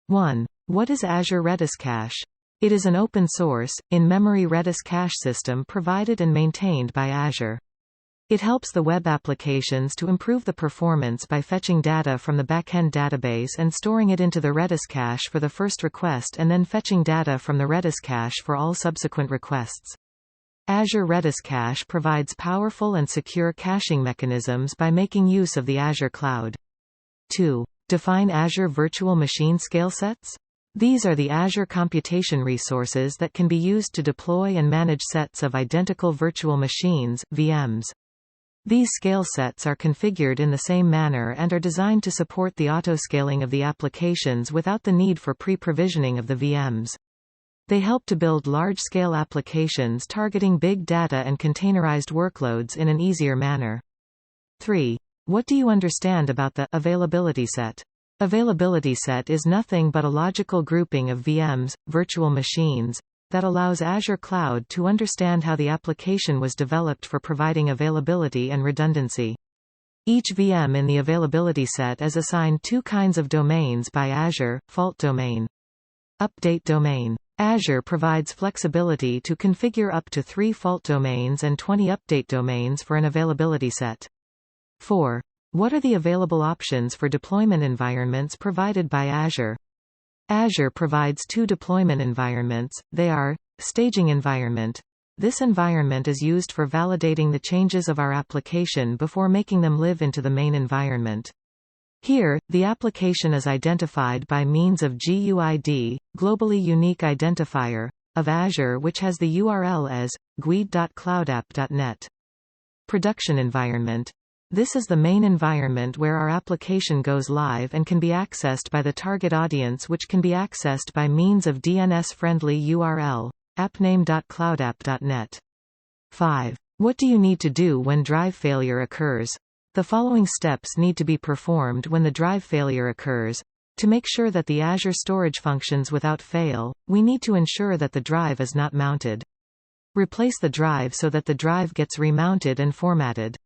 1. What is Azure Redis Cache? It is an open-source, in-memory Redis cache system provided and maintained by Azure. It helps the web applications to improve the performance by fetching data from the backend database and storing it into the Redis cache for the first request and then fetching data from the Redis cache for all subsequent requests. Azure Redis Cache provides powerful and secure caching mechanisms by making use of the Azure cloud. 2. Define Azure Virtual Machine Scale Sets. These are the Azure computation resources that can be used to deploy and manage sets of identical virtual machines, VMs. These scale sets are configured in the same manner and are designed to support the autoscaling of the applications without the need for pre-provisioning of the VMs. They help to build large-scale applications targeting big data and containerized workloads in an easier manner. 3. What do you understand about the availability set? Availability set is nothing but a logical grouping of VMs, virtual machines, that allows Azure Cloud to understand how the application was developed for providing availability and redundancy. Each VM in the availability set is assigned two kinds of domains by Azure: fault domain, update domain. Azure provides flexibility to configure up to 3 fault domains and 20 update domains for an availability set. 4. What are the available options for deployment environments provided by Azure? Azure provides 2 deployment environments. They are staging environment. This environment is used for validating the changes of our application before making them live into the main environment. Here, the application is identified by means of GUID, globally unique identifier, of Azure, which has the URL as guid.cloudapp.net. Production environment. This is the main environment where our application goes live and can be accessed by the target audience, which can be accessed by means of DNS-friendly URL, appname.cloudapp.net. 5. What do you need to do when drive failure occurs? The following steps need to be performed when the drive failure occurs. To make sure that the Azure storage functions without fail, we need to ensure that the drive is not mounted. Replace the drive so that the drive gets remounted and formatted.